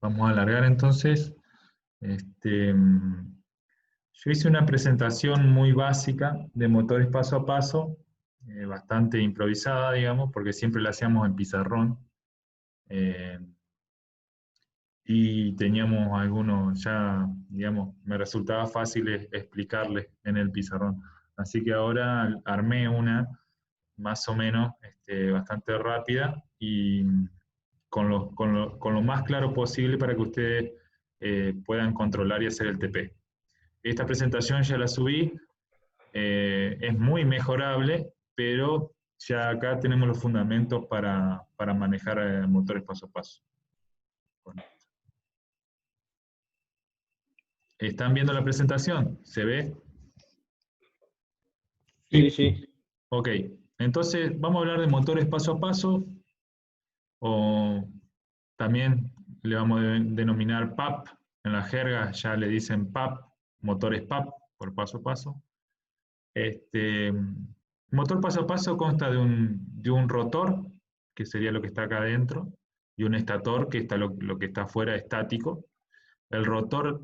Vamos a alargar entonces. Yo hice una presentación muy básica de motores paso a paso, bastante improvisada, digamos, porque siempre la hacíamos en pizarrón. eh, y teníamos algunos ya, digamos, me resultaba fácil explicarles en el pizarrón. Así que ahora armé una más o menos bastante rápida y con lo más claro posible para que ustedes puedan controlar y hacer el TP. Esta presentación ya la subí, es muy mejorable, pero ya acá tenemos los fundamentos para manejar motores paso a paso. Bueno, ¿están viendo la presentación? ¿Se ve? Sí, sí. Ok, entonces vamos a hablar de motores paso a paso, o también le vamos a denominar PAP. En la jerga ya le dicen PAP, motores PAP, por paso a paso. Este, motor paso a paso consta de un rotor, que sería lo que está acá adentro, y un estator, que está lo que está afuera, estático. El rotor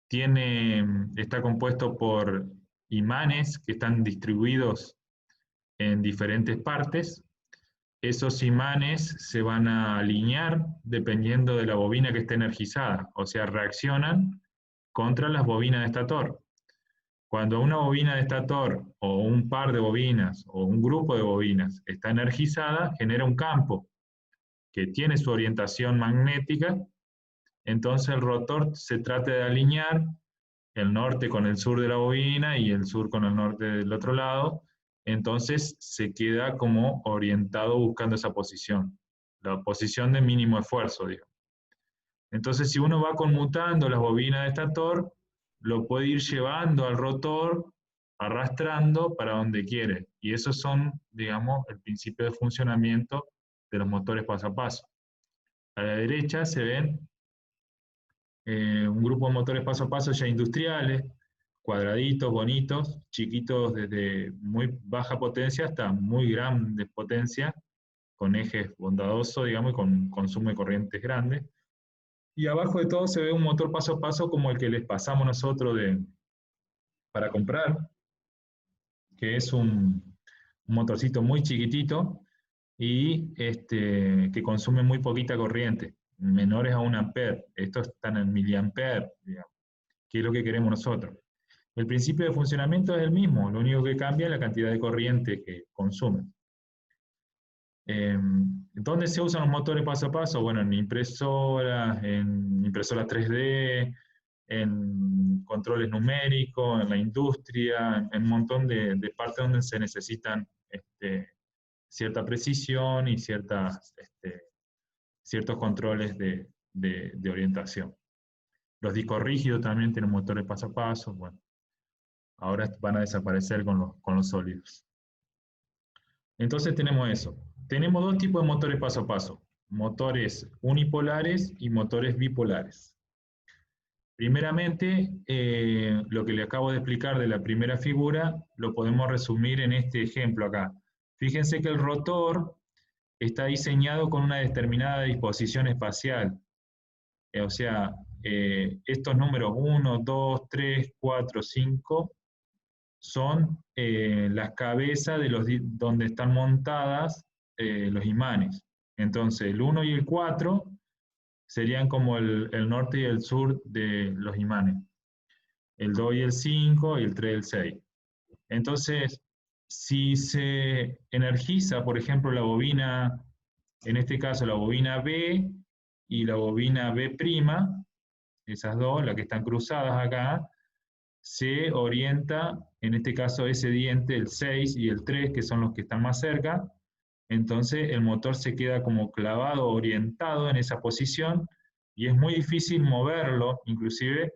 está compuesto por imanes que están distribuidos en diferentes partes. Esos imanes se van a alinear dependiendo de la bobina que esté energizada, o sea, reaccionan contra las bobinas de estator. Cuando una bobina de estator o un par de bobinas o un grupo de bobinas está energizada, genera un campo que tiene su orientación magnética, entonces el rotor se trata de alinear el norte con el sur de la bobina y el sur con el norte del otro lado, entonces se queda como orientado buscando esa posición, la posición de mínimo esfuerzo, digamos. Entonces, si uno va conmutando las bobinas de estator, lo puede ir llevando al rotor, arrastrando para donde quiere. Y esos son, digamos, el principio de funcionamiento de los motores paso a paso. A la derecha se ven un grupo de motores paso a paso ya industriales, cuadraditos, bonitos, chiquitos desde muy baja potencia hasta muy grandes potencia, con ejes bondadosos, digamos, y con consumo de corrientes grandes. Y abajo de todo se ve un motor paso a paso como el que les pasamos nosotros para comprar, que es un motorcito muy chiquitito y que consume muy poquita corriente, menores a 1 ampere. Estos están en miliampere, digamos, que es lo que queremos nosotros. El principio de funcionamiento es el mismo, lo único que cambia es la cantidad de corriente que consume. ¿Dónde se usan los motores paso a paso? Bueno, en impresoras 3D, en controles numéricos, en la industria, en un montón de partes donde se necesitan cierta precisión y ciertos controles de orientación. Los discos rígidos también tienen motores paso a paso. Bueno, ahora van a desaparecer con los sólidos. Entonces tenemos eso. Tenemos dos tipos de motores paso a paso. Motores unipolares y motores bipolares. Primeramente, lo que le acabo de explicar de la primera figura lo podemos resumir en este ejemplo acá. Fíjense que el rotor está diseñado con una determinada disposición espacial. O sea, estos números 1, 2, 3, 4, 5 son las cabezas de donde están montadas los imanes. Entonces, el 1 y el 4 serían como el norte y el sur de los imanes. El 2 y el 5 y el 3 y el 6. Entonces, si se energiza, por ejemplo, la bobina, en este caso la bobina B y la bobina B', esas dos, las que están cruzadas acá, se orienta, en este caso ese diente, el 6 y el 3, que son los que están más cerca, entonces el motor se queda como clavado, orientado en esa posición, y es muy difícil moverlo, inclusive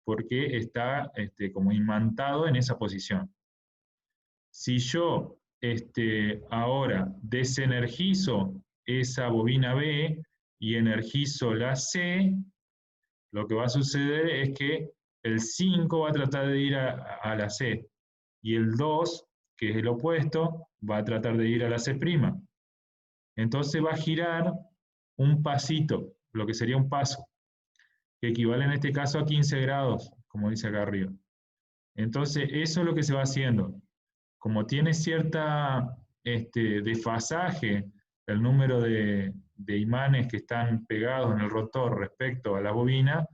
porque está como imantado en esa posición. Si yo ahora desenergizo esa bobina B y energizo la C, lo que va a suceder es que el 5 va a tratar de ir a la C y el 2, que es el opuesto, va a tratar de ir a la C'. Entonces va a girar un pasito, lo que sería un paso. que equivale en este caso a 15 grados, como dice acá arriba. Entonces, eso es lo que se va haciendo. Como tiene cierta desfasaje el número de imanes que están pegados en el rotor respecto a la bobina,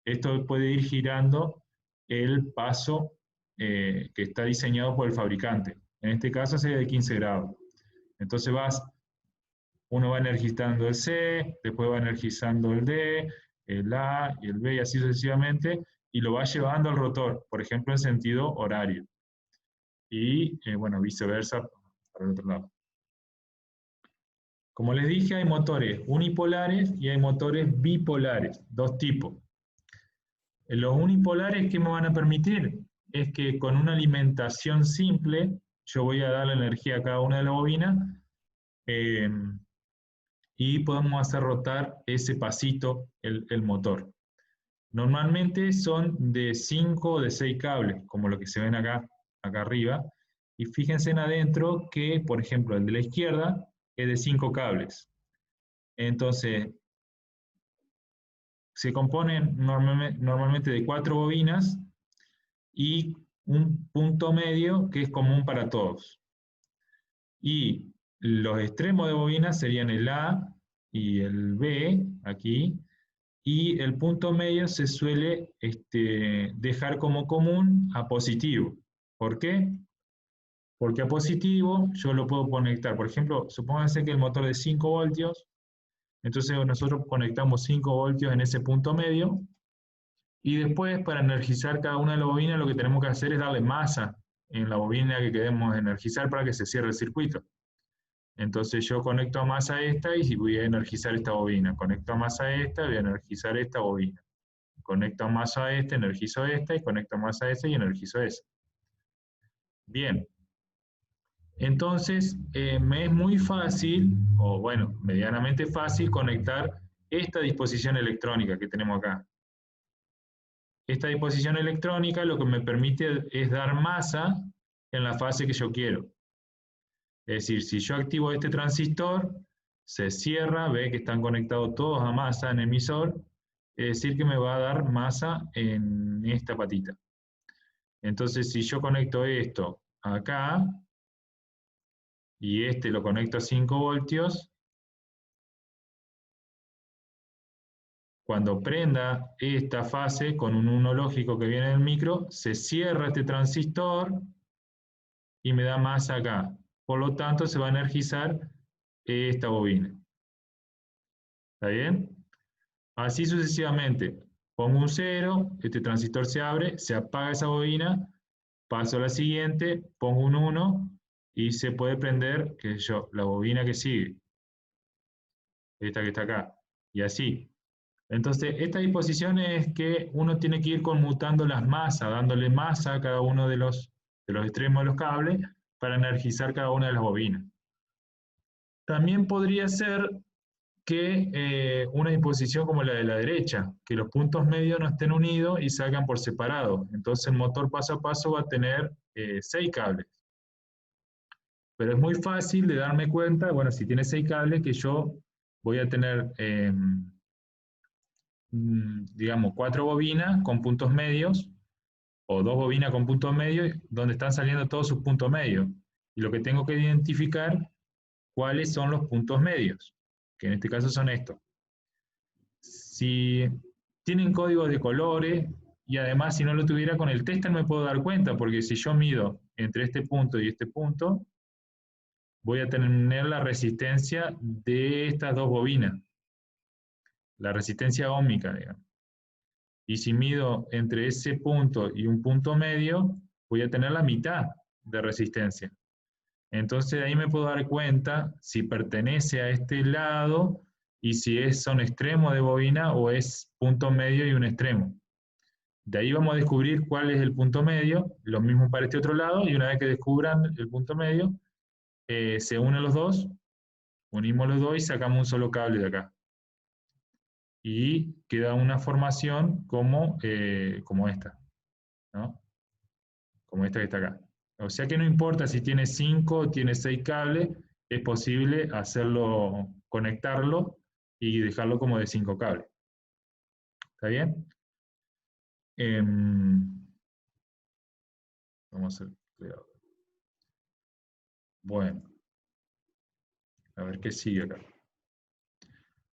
esto puede ir girando el paso que está diseñado por el fabricante. En este caso sería de 15 grados. Entonces uno va energizando el C, después va energizando el D, el A y el B y así sucesivamente, y lo va llevando al rotor, por ejemplo, en sentido horario. Y, bueno, viceversa para el otro lado. Como les dije, hay motores unipolares y hay motores bipolares, dos tipos. Los unipolares, ¿qué me van a permitir? Es que con una alimentación simple, yo voy a dar la energía a cada una de las bobinas y podemos hacer rotar ese pasito el motor. Normalmente son de 5 o de 6 cables, como lo que se ven acá arriba, y fíjense en adentro que, por ejemplo, el de la izquierda es de 5 cables. Entonces, se componen normalmente de 4 bobinas y un punto medio que es común para todos. Y los extremos de bobinas serían el A y el B, aquí, y el punto medio se suele dejar como común a positivo. ¿Por qué? Porque a positivo yo lo puedo conectar. Por ejemplo, supónganse que el motor de 5 voltios, entonces nosotros conectamos 5 voltios en ese punto medio, y después para energizar cada una de las bobinas lo que tenemos que hacer es darle masa en la bobina que queremos energizar para que se cierre el circuito. Entonces yo conecto a masa esta y voy a energizar esta bobina. Conecto a masa esta, voy a energizar esta bobina. Conecto a masa a esta, energizo esta, y conecto a masa a esta y energizo esa. Bien. Entonces, me es muy fácil, o bueno, medianamente fácil, conectar esta disposición electrónica que tenemos acá. Esta disposición electrónica lo que me permite es dar masa en la fase que yo quiero. Es decir, si yo activo este transistor, se cierra, ve que están conectados todos a masa en emisor, es decir que me va a dar masa en esta patita. Entonces, si yo conecto esto acá, y lo conecto a 5 voltios, cuando prenda esta fase con un 1 lógico que viene del micro, se cierra este transistor y me da masa acá. Por lo tanto, se va a energizar esta bobina. ¿Está bien? Así sucesivamente. Pongo un 0, este transistor se abre, se apaga esa bobina, paso a la siguiente, pongo un 1 y se puede prender, qué sé yo, la bobina que sigue. Esta que está acá. Y así. Entonces, esta disposición es que uno tiene que ir conmutando las masas, dándole masa a cada uno de los extremos de los cables para energizar cada una de las bobinas. También podría ser que una disposición como la de la derecha, que los puntos medios no estén unidos y salgan por separado. Entonces el motor paso a paso va a tener 6 cables. Pero es muy fácil de darme cuenta, bueno, si tiene 6 cables, que yo voy a tener, digamos, 4 bobinas con puntos medios, o 2 bobinas con puntos medios, donde están saliendo todos sus puntos medios. Y lo que tengo que identificar, cuáles son los puntos medios, que en este caso son estos. Si tienen códigos de colores, y además si no lo tuviera con el tester me puedo dar cuenta, porque si yo mido entre este punto y este punto, voy a tener la resistencia de estas dos bobinas, la resistencia óhmica, digamos. Y si mido entre ese punto y un punto medio, voy a tener la mitad de resistencia. Entonces ahí me puedo dar cuenta si pertenece a este lado y si son extremos de bobina o es punto medio y un extremo. De ahí vamos a descubrir cuál es el punto medio, lo mismo para este otro lado, y una vez que descubran el punto medio, se unen los dos, unimos los dos y sacamos un solo cable de acá. Y queda una formación como esta, ¿no? Como esta que está acá. O sea que no importa si tiene 5 o tiene 6 cables, es posible hacerlo, conectarlo y dejarlo como de 5 cables. ¿Está bien? Vamos a hacer cuidado. Bueno, a ver qué sigue acá.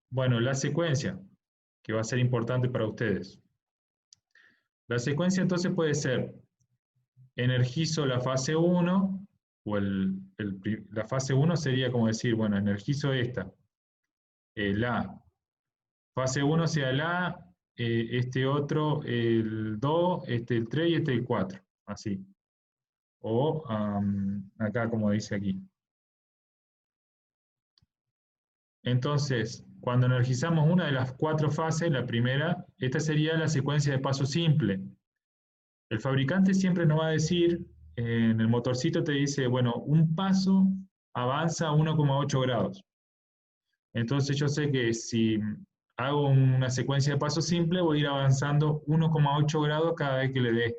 Bueno, la secuencia, que va a ser importante para ustedes. La secuencia entonces puede ser, energizo la fase 1, o la fase 1 sería como decir, bueno, energizo esta, la fase 1 sea la, este otro el 2, este el 3 y este el 4, así. O acá como dice aquí. Entonces, cuando energizamos una de las 4 fases, la primera, esta sería la secuencia de paso simple. El fabricante siempre nos va a decir, en el motorcito te dice, bueno, un paso avanza a 1,8 grados. Entonces yo sé que si hago una secuencia de paso simple, voy a ir avanzando 1,8 grados cada vez que le dé.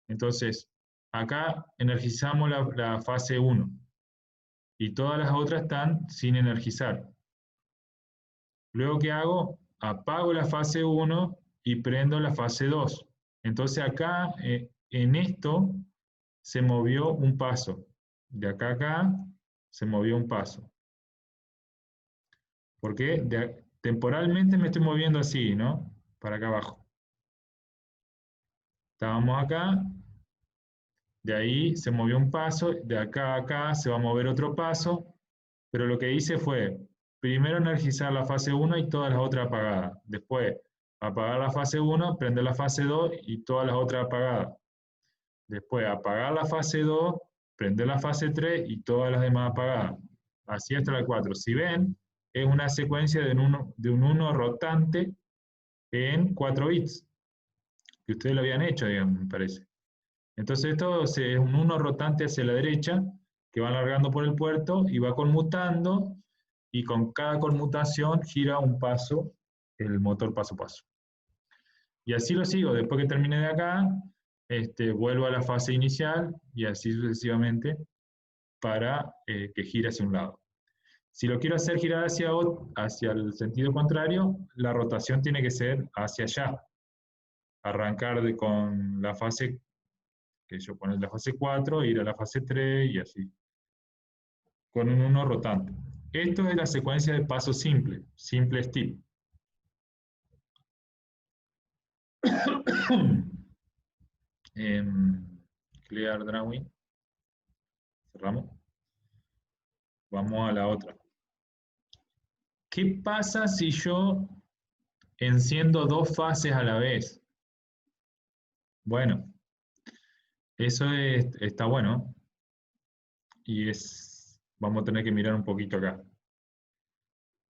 Entonces, acá energizamos la fase 1 y todas las otras están sin energizar. Luego, ¿qué hago? Apago la fase 1 y prendo la fase 2. Entonces acá, en esto, se movió un paso. De acá a acá, se movió un paso. Porque temporalmente me estoy moviendo así, ¿no? Para acá abajo. Estábamos acá, de ahí se movió un paso, de acá a acá se va a mover otro paso, pero lo que hice fue, primero energizar la fase 1 y todas las otras apagadas. Después, apagar la fase 1, prender la fase 2 y todas las otras apagadas. Después, apagar la fase 2, prender la fase 3 y todas las demás apagadas. Así hasta la 4. Si ven, es una secuencia de un 1 rotante en 4 bits, que ustedes lo habían hecho, digamos, me parece. Entonces esto es un 1 rotante hacia la derecha, que va alargando por el puerto y va conmutando, y con cada conmutación gira un paso el motor paso a paso. Y así lo sigo, después que termine de acá, vuelvo a la fase inicial y así sucesivamente para que gire hacia un lado. Si lo quiero hacer girar hacia el sentido contrario, la rotación tiene que ser hacia allá. Arrancar con la fase, que yo poner la fase 4, ir a la fase 3 y así. Con un 1 rotante. Esto es la secuencia de paso simple, simple step. Clear drawing. Cerramos. Vamos a la otra. ¿Qué pasa si yo enciendo 2 fases a la vez? Bueno, eso está bueno. Y vamos a tener que mirar un poquito acá.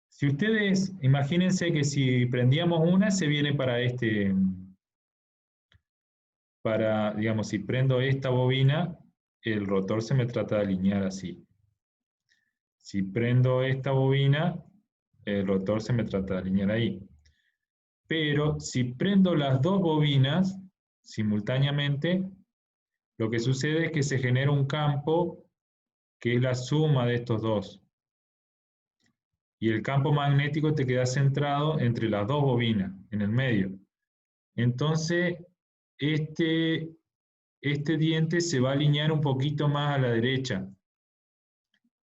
Si ustedes, imagínense que si prendíamos una, se viene digamos, si prendo esta bobina, el rotor se me trata de alinear así. Si prendo esta bobina, el rotor se me trata de alinear ahí. Pero si prendo las 2 bobinas simultáneamente, lo que sucede es que se genera un campo que es la suma de estos dos. Y el campo magnético te queda centrado entre las 2 bobinas, en el medio. Entonces, este diente se va a alinear un poquito más a la derecha,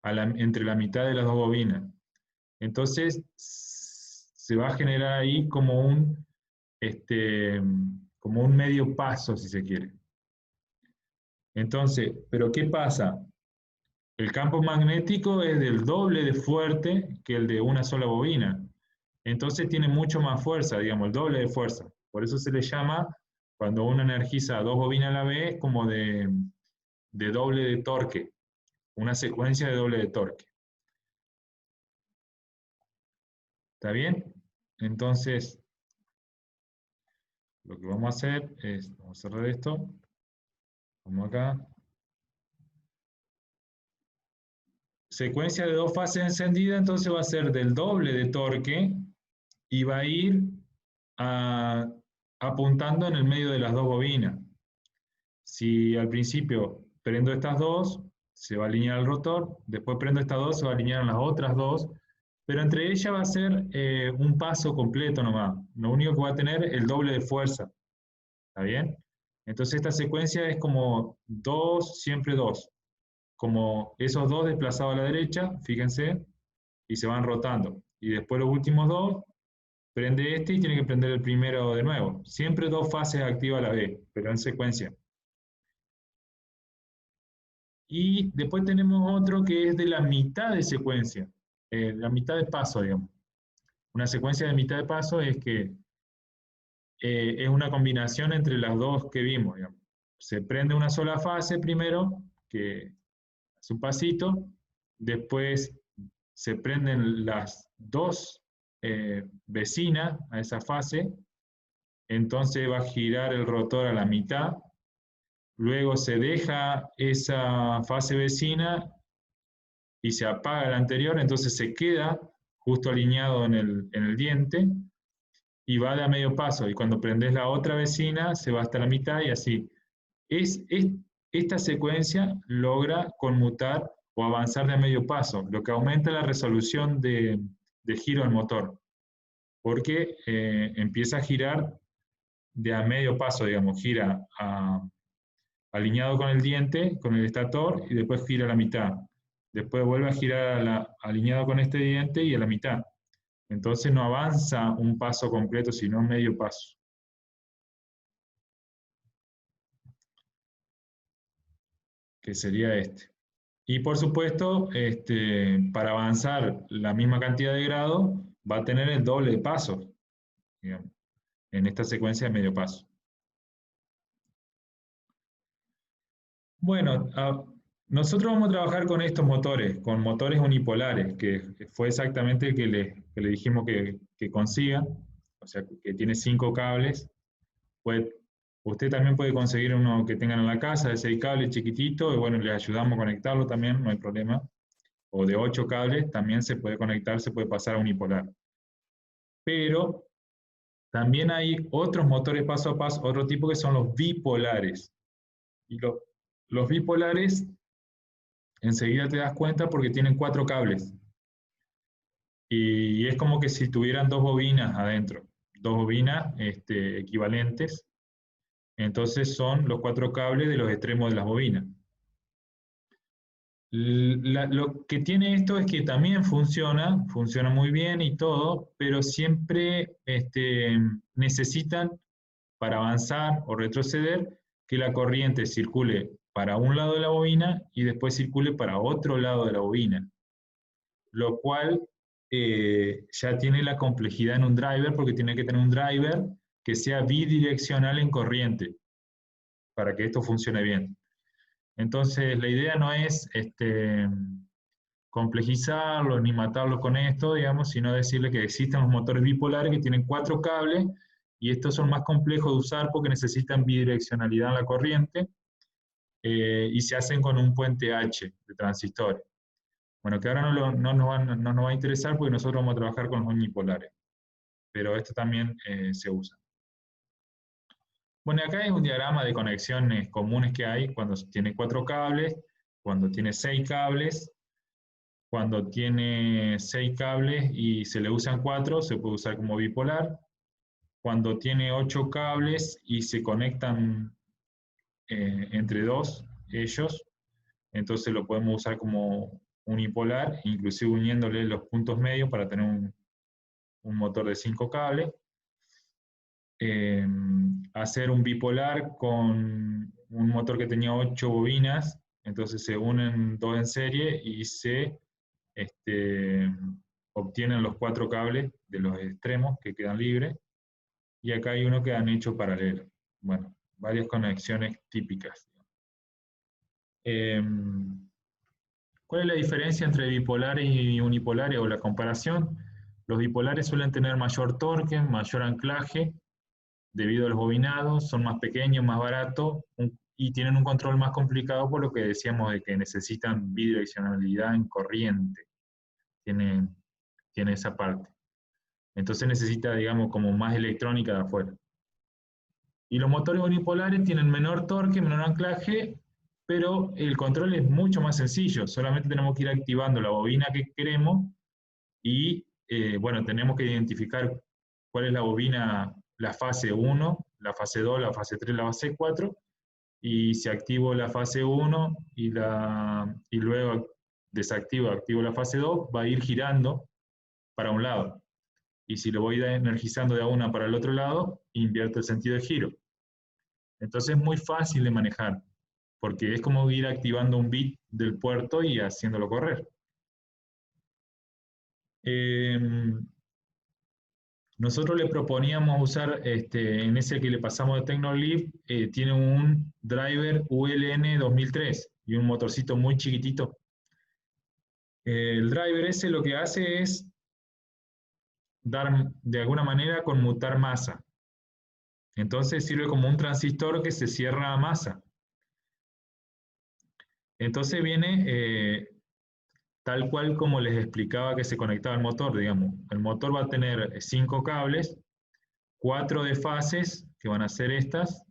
entre la mitad de las 2 bobinas. Entonces, se va a generar ahí como un medio paso, si se quiere. Entonces, ¿pero qué pasa? El campo magnético es del doble de fuerte que el de una sola bobina. Entonces tiene mucho más fuerza, digamos, el doble de fuerza. Por eso se le llama, cuando uno energiza 2 bobinas a la vez, como de doble de torque, una secuencia de doble de torque. ¿Está bien? Entonces, lo que vamos a hacer es, vamos a cerrar esto, vamos acá. Secuencia de 2 fases encendida, entonces va a ser del doble de torque y va a ir apuntando en el medio de las 2 bobinas. Si al principio prendo estas 2, se va a alinear el rotor, después prendo estas 2, se va a alinear las otras 2, pero entre ellas va a ser un paso completo nomás. Lo único que va a tener el doble de fuerza. ¿Está bien? Entonces esta secuencia es como 2, siempre 2. Como esos 2 desplazados a la derecha, fíjense, y se van rotando. Y después los últimos 2, prende este y tiene que prender el primero de nuevo. Siempre 2 fases activas a la vez, pero en secuencia. Y después tenemos otro que es de la mitad de secuencia, la mitad de paso, digamos. Una secuencia de mitad de paso es que es una combinación entre las dos que vimos, digamos. Se prende una sola fase primero, que hace un pasito, después se prenden las dos vecinas a esa fase, entonces va a girar el rotor a la mitad, luego se deja esa fase vecina y se apaga la anterior, entonces se queda justo alineado en el diente y va de a medio paso, y cuando prendes la otra vecina se va hasta la mitad y así. Esta secuencia logra conmutar o avanzar de a medio paso, lo que aumenta la resolución de giro del motor, porque empieza a girar de a medio paso, digamos, gira alineado con el diente, con el estator, y después gira a la mitad. Después vuelve a girar alineado con este diente y a la mitad. Entonces no avanza un paso completo, sino medio paso. Que sería este. Y por supuesto, para avanzar la misma cantidad de grados, va a tener el doble de pasos, digamos, en esta secuencia de medio paso. Bueno, nosotros vamos a trabajar con estos motores, con motores unipolares, que fue exactamente el que le dijimos que consiga, o sea, que tiene 5 cables. Usted también puede conseguir uno que tengan en la casa de 6 cables chiquitito, y bueno, les ayudamos a conectarlo también, no hay problema. O de 8 cables, también se puede conectar, se puede pasar a unipolar. Pero también hay otros motores paso a paso, otro tipo que son los bipolares. Y los bipolares, enseguida te das cuenta porque tienen 4 cables. Y es como que si tuvieran 2 bobinas adentro, 2 bobinas equivalentes. Entonces son los 4 cables de los extremos de las bobinas. Lo que tiene esto es que también funciona muy bien y todo, pero siempre necesitan, para avanzar o retroceder, que la corriente circule para un lado de la bobina y después circule para otro lado de la bobina, lo cual ya tiene la complejidad en un driver, porque tiene que tener un driver que sea bidireccional en corriente para que esto funcione bien. Entonces, la idea no es complejizarlos ni matarlos con esto, digamos, sino decirle que existen los motores bipolares que tienen 4 cables y estos son más complejos de usar porque necesitan bidireccionalidad en la corriente y se hacen con un puente H de transistores. Bueno, que ahora no nos va a interesar porque nosotros vamos a trabajar con los unipolares, pero esto también se usa. Bueno, acá hay un diagrama de conexiones comunes que hay cuando tiene 4 cables, cuando tiene 6 cables. Cuando tiene 6 cables y se le usan 4, se puede usar como bipolar. Cuando tiene 8 cables y se conectan entre 2 ellos, entonces lo podemos usar como unipolar, inclusive uniéndole los puntos medios para tener un motor de 5 cables. Hacer un bipolar con un motor que tenía 8 bobinas, entonces se unen 2 en serie y se obtienen los 4 cables de los extremos que quedan libres, y acá hay uno que han hecho paralelo. Bueno, varias conexiones típicas. ¿Cuál es la diferencia entre bipolares y unipolares o la comparación? Los bipolares suelen tener mayor torque, mayor anclaje, debido a los bobinados, son más pequeños, más baratos, y tienen un control más complicado por lo que decíamos de que necesitan bidireccionalidad en corriente. Tiene esa parte. Entonces necesita, digamos, como más electrónica de afuera. Y los motores unipolares tienen menor torque, menor anclaje, pero el control es mucho más sencillo. Solamente tenemos que ir activando la bobina que queremos y bueno, tenemos que identificar cuál es la bobina, la fase 1, la fase 2, la fase 3, la fase 4, y si activo la fase 1 y luego desactivo, activo la fase 2, va a ir girando para un lado. Y si lo voy energizando de una para el otro lado, invierte el sentido de giro. Entonces es muy fácil de manejar, porque es como ir activando un bit del puerto y haciéndolo correr. Nosotros le proponíamos usar, en ese que le pasamos de Tecnolive, tiene un driver ULN 2003 y un motorcito muy chiquitito. El driver ese lo que hace es dar, de alguna manera, conmutar masa. Entonces sirve como un transistor que se cierra a masa. Entonces viene tal cual como les explicaba que se conectaba el motor, digamos. El motor va a tener 5 cables, 4 de fases, que van a ser estas,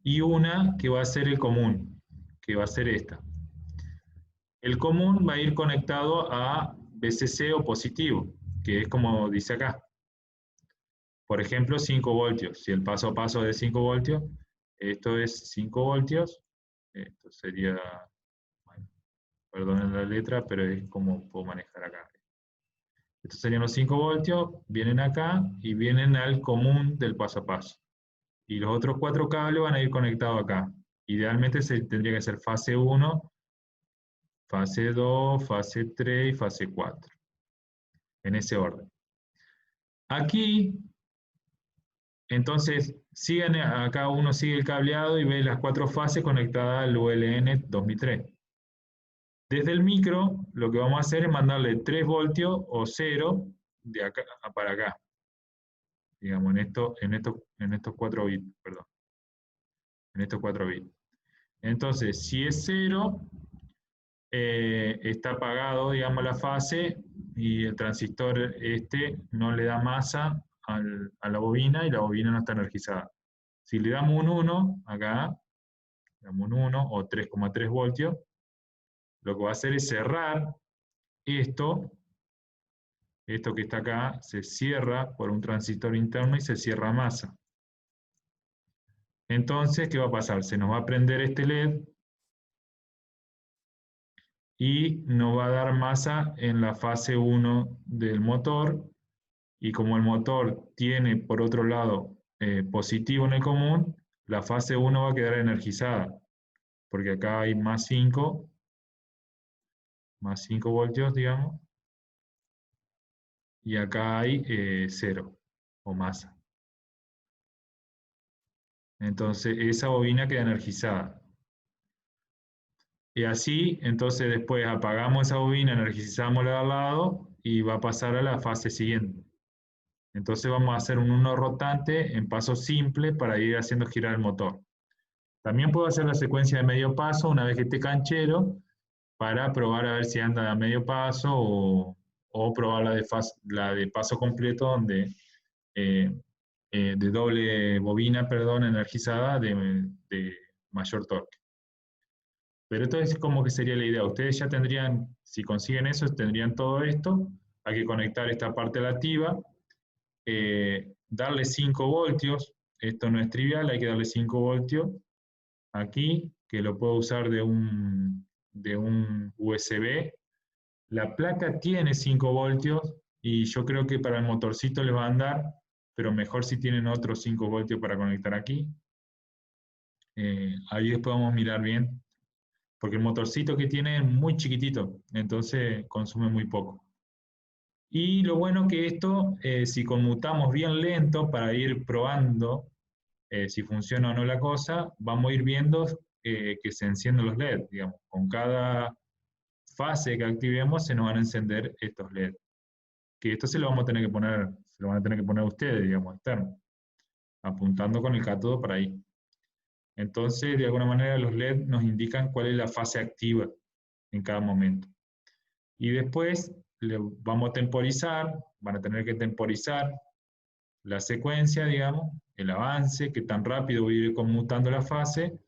y una que va a ser el común, que va a ser esta. El común va a ir conectado a VCC o positivo, que es como dice acá. Por ejemplo, 5 voltios. Si el paso a paso es de 5 voltios, esto es 5 voltios. Esto sería, bueno, perdonen la letra, pero es como puedo manejar acá. Estos serían los 5 voltios, vienen acá y vienen al común del paso a paso. Y los otros 4 cables van a ir conectados acá. Idealmente tendría que ser fase 1, fase 2, fase 3 y fase 4. En ese orden. Aquí, entonces, acá uno sigue el cableado y ve las 4 fases conectadas al ULN 2003. Desde el micro, lo que vamos a hacer es mandarle 3 voltios o 0 de acá para acá. Digamos, en estos 4 bits, perdón. En estos 4 bits. Entonces, si es 0, está apagado, digamos, la fase y el transistor no le da masa a la bobina y la bobina no está energizada. Si le damos un 1, acá, le damos un 1 o 3,3 voltios, lo que va a hacer es cerrar esto que está acá, se cierra por un transistor interno y se cierra masa. Entonces, ¿qué va a pasar? Se nos va a prender este LED y nos va a dar masa en la fase 1 del motor, y como el motor tiene por otro lado positivo en el común, la fase 1 va a quedar energizada, porque acá hay más 5 voltios, digamos, y acá hay 0 o masa. Entonces esa bobina queda energizada. Y así, entonces después apagamos esa bobina, energizamos la de al lado y va a pasar a la fase siguiente. Entonces vamos a hacer un 1 rotante en paso simple para ir haciendo girar el motor. También puedo hacer la secuencia de medio paso una vez que esté canchero para probar a ver si anda a medio paso o probar la de paso completo donde de doble bobina, perdón, energizada de mayor torque. Pero esto es como que sería la idea. Ustedes ya tendrían, si consiguen eso, tendrían todo esto. Hay que conectar esta parte a la activa, darle 5 voltios. Esto no es trivial, hay que darle 5 voltios aquí, que lo puedo usar de un USB. La placa tiene 5 voltios y yo creo que para el motorcito les va a andar, pero mejor si tienen otros 5 voltios para conectar aquí. Ahí después vamos a mirar bien, porque el motorcito que tiene es muy chiquitito, entonces consume muy poco. Y lo bueno que esto, si conmutamos bien lento para ir probando si funciona o no la cosa, vamos a ir viendo que se encienden los LED, digamos. Con cada fase que activemos se nos van a encender estos LED. Que esto se lo vamos a tener que poner, se lo van a tener que poner ustedes, digamos, externo, apuntando con el cátodo para ahí. Entonces, de alguna manera, los LED nos indican cuál es la fase activa en cada momento. Y después le vamos a temporizar, van a tener que temporizar la secuencia, digamos, el avance, que tan rápido voy a ir conmutando la fase,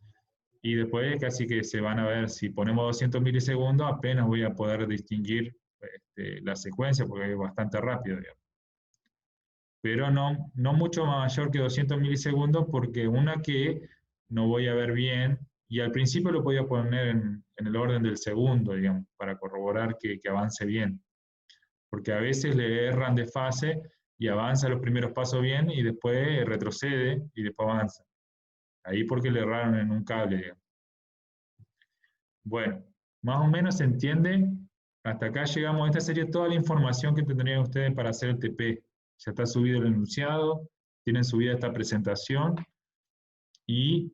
y después casi que se van a ver, si ponemos 200 milisegundos, apenas voy a poder distinguir la secuencia, porque es bastante rápido, digamos. Pero no mucho mayor que 200 milisegundos, porque una que no voy a ver bien, y al principio lo podía poner en el orden del segundo, digamos, para corroborar que avance bien. Porque a veces le erran de fase y avanza los primeros pasos bien y después retrocede y después avanza. Ahí porque le erraron en un cable, digamos. Bueno, más o menos se entiende. Hasta acá llegamos. Esta sería toda la información que tendrían ustedes para hacer el TP. Ya está subido el enunciado, tienen subida esta presentación y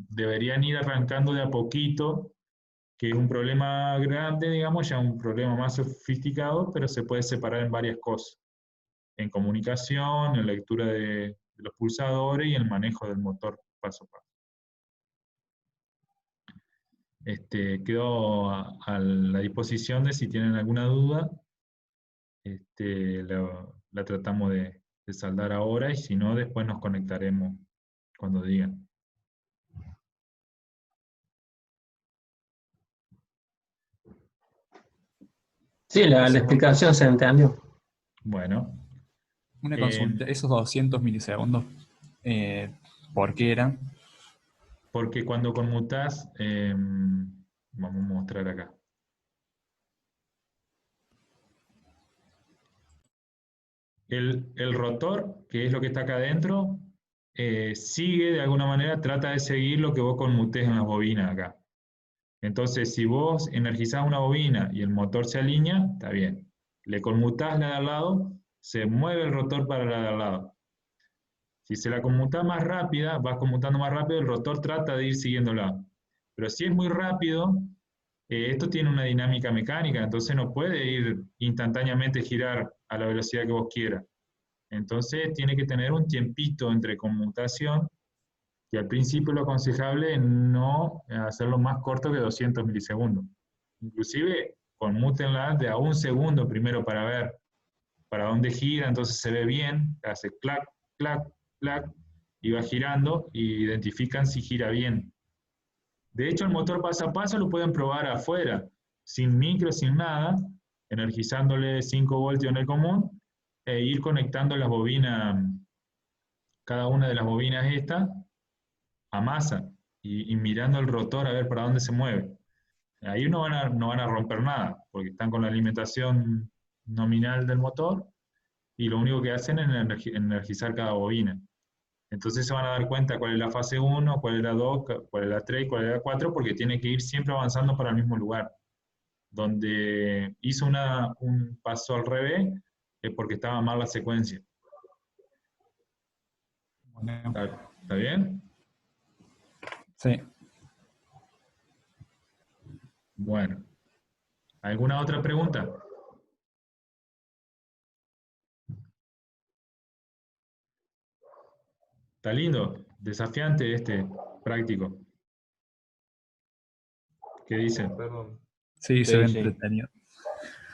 deberían ir arrancando de a poquito, que es un problema grande, digamos, ya un problema más sofisticado, pero se puede separar en varias cosas. En comunicación, en lectura de los pulsadores y el manejo del motor paso a paso. Quedo a la disposición de si tienen alguna duda, la tratamos de saldar ahora y si no, después nos conectaremos cuando digan. Sí, la explicación se entendió. Bueno. Una consulta, esos 200 milisegundos, ¿por qué eran? Porque cuando conmutas, vamos a mostrar acá. El rotor, que es lo que está acá adentro, sigue de alguna manera, trata de seguir lo que vos conmutes en las bobinas acá. Entonces, si vos energizás una bobina y el motor se alinea, está bien. Le conmutás la de al lado, se mueve el rotor para la de al lado. Si se la conmuta más rápida, vas conmutando más rápido, el rotor trata de ir siguiéndola. Pero si es muy rápido, esto tiene una dinámica mecánica, entonces no puede ir instantáneamente girar a la velocidad que vos quieras. Entonces tiene que tener un tiempito entre conmutación, y al principio lo aconsejable es no hacerlo más corto que 200 milisegundos. Inclusive conmútenla de a un segundo primero para ver para dónde gira, entonces se ve bien, hace clac, clac, clac, y va girando y identifican si gira bien. De hecho, el motor paso a paso lo pueden probar afuera, sin micro, sin nada, energizándole 5 voltios en el común, e ir conectando las bobinas, cada una de las bobinas estas, a masa, y mirando el rotor a ver para dónde se mueve. Ahí no van a romper nada, porque están con la alimentación nominal del motor, y lo único que hacen es energizar cada bobina. Entonces se van a dar cuenta cuál es la fase 1, cuál es la 2, cuál es la 3, cuál es la 4, porque tiene que ir siempre avanzando para el mismo lugar. Donde hizo un paso al revés es porque estaba mal la secuencia. Bueno, ¿Está bien? sí. Bueno. ¿Alguna otra pregunta? Está lindo, desafiante práctico. ¿Qué dicen? Perdón. Sí, se Sí, ve sí. entretenido.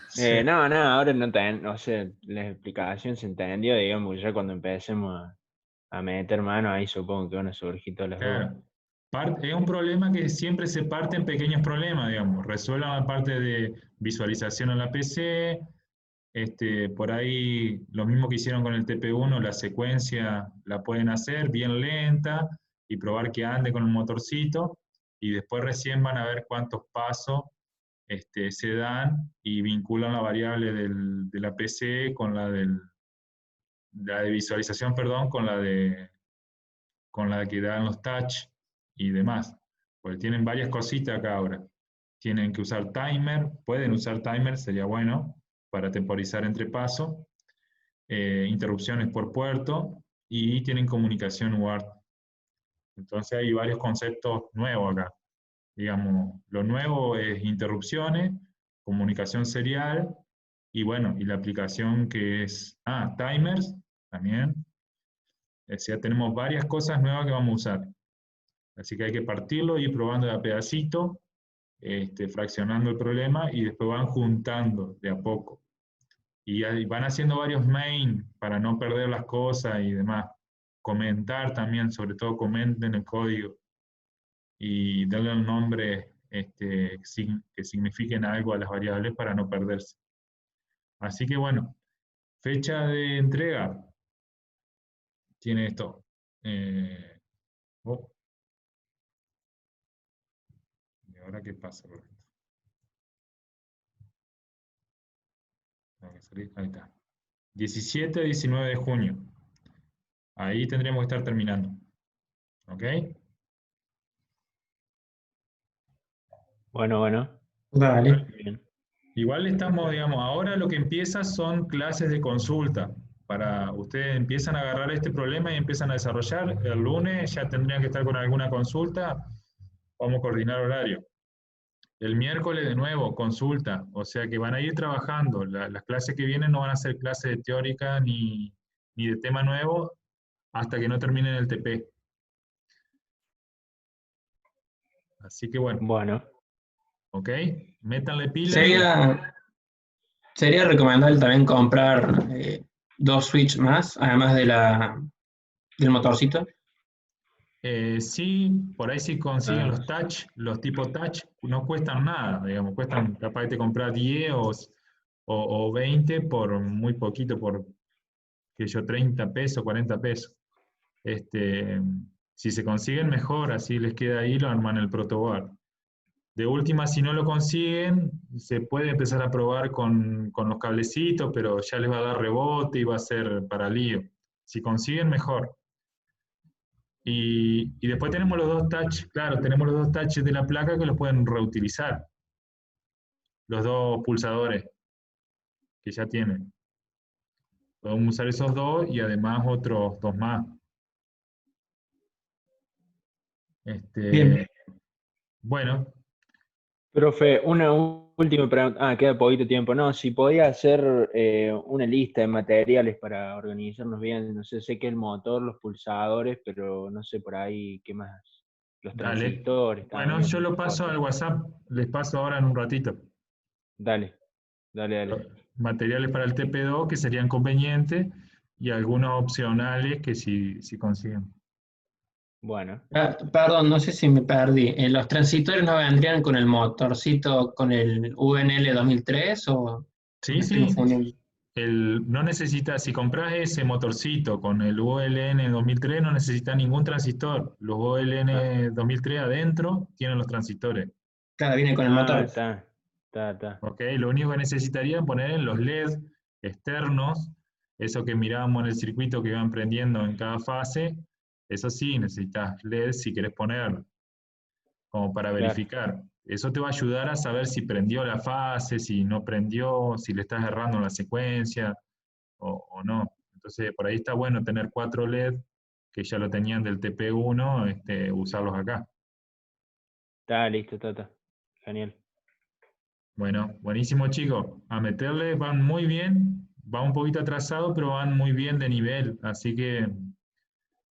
Sí. No, ahora no sé, la explicación se entendió, digamos, ya cuando empecemos a meter mano ahí supongo que van a surgir todas las dudas. Claro. Es un problema que siempre se parte en pequeños problemas, digamos. Resuelvan la parte de visualización en la PC, por ahí lo mismo que hicieron con el TP1, la secuencia la pueden hacer bien lenta y probar que ande con el motorcito, y después recién van a ver cuántos pasos se dan y vinculan la variable de la PC con la de visualización, perdón, con la que dan los touch y demás. Porque tienen varias cositas acá ahora. Tienen que usar timer, pueden usar timer, sería bueno, para temporizar entre pasos, interrupciones por puerto, y tienen comunicación UART. Entonces hay varios conceptos nuevos acá. Digamos, lo nuevo es interrupciones, comunicación serial, y bueno, y la aplicación que es, timers también. O sea, tenemos varias cosas nuevas que vamos a usar. Así que hay que partirlo, ir probando de a pedacito, fraccionando el problema, y después van juntando de a poco. Y van haciendo varios main para no perder las cosas y demás. Comentar también, sobre todo comenten el código. y darle un nombre que signifiquen algo a las variables para no perderse. Así que bueno, fecha de entrega tiene esto. ¿Y ahora qué pasa con esto? Tengo que salir. Ahí está. 17 a 19 de junio. Ahí tendríamos que estar terminando. ¿Ok? Bueno. Dale. Bien. Igual estamos, digamos, ahora lo que empieza son clases de consulta. Para ustedes empiezan a agarrar este problema y empiezan a desarrollar. El lunes ya tendrían que estar con alguna consulta. Vamos a coordinar horario. El miércoles de nuevo, consulta. O sea que van a ir trabajando. Las clases que vienen no van a ser clases de teórica ni de tema nuevo hasta que no terminen el TP. Así que bueno. Bueno. ¿Ok? Métanle pila. Sería recomendable también comprar 2 switch más, además del motorcito. Sí, por ahí sí consiguen Ah. los touch, los tipo touch, no cuestan nada, digamos, cuestan capaz de te comprar 10 o 20 por muy poquito, por que yo 30 pesos, 40 pesos. Si se consiguen mejor, así les queda ahí, lo arman el protoboard. De última, si no lo consiguen, se puede empezar a probar con los cablecitos, pero ya les va a dar rebote y va a ser para lío. Si consiguen, mejor. Y después tenemos los dos touch, claro, tenemos los dos touches de la placa que los pueden reutilizar. Los dos pulsadores que ya tienen. Podemos usar esos dos y además otros dos más. Bien. Bueno, Profe, una última pregunta. Queda poquito tiempo. No, si podía hacer una lista de materiales para organizarnos bien. No sé, sé que el motor, los pulsadores, pero no sé por ahí qué más. Los dale. transistores Bueno, también. yo lo paso al WhatsApp, les paso ahora en un ratito. Dale. Materiales para el TP2 que serían convenientes y algunos opcionales que si consiguen. Bueno. Perdón, no sé si me perdí. ¿Los transistores no vendrían con el motorcito, con el UNL 2003 o Sí, me estoy sí. confundiendo? No necesitas, si compras ese motorcito con el ULN 2003, no necesitas ningún transistor. Los ULN 2003 adentro tienen los transistores. Claro, viene con el motor. Está. ¿Ok? Lo único que necesitarían poner en los LED externos, eso que mirábamos en el circuito que van prendiendo en cada fase, eso sí, necesitas LED si querés ponerlo, como para Claro. verificar. Eso te va a ayudar a saber si prendió la fase, si no prendió, si le estás errando en la secuencia o no. Entonces, por ahí está bueno tener 4 LED que ya lo tenían del TP1, usarlos acá. Está listo, Tata. Genial. Bueno, buenísimo chicos. A meterle, van muy bien, va un poquito atrasado, pero van muy bien de nivel, así que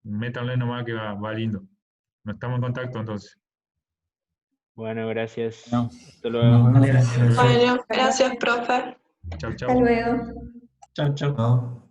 métanle nomás que va lindo. Nos estamos en contacto entonces. Bueno, gracias. No. Hasta luego. Vale, gracias. Bueno, gracias, profe. Chau, Hasta chau. luego. Chau, chau.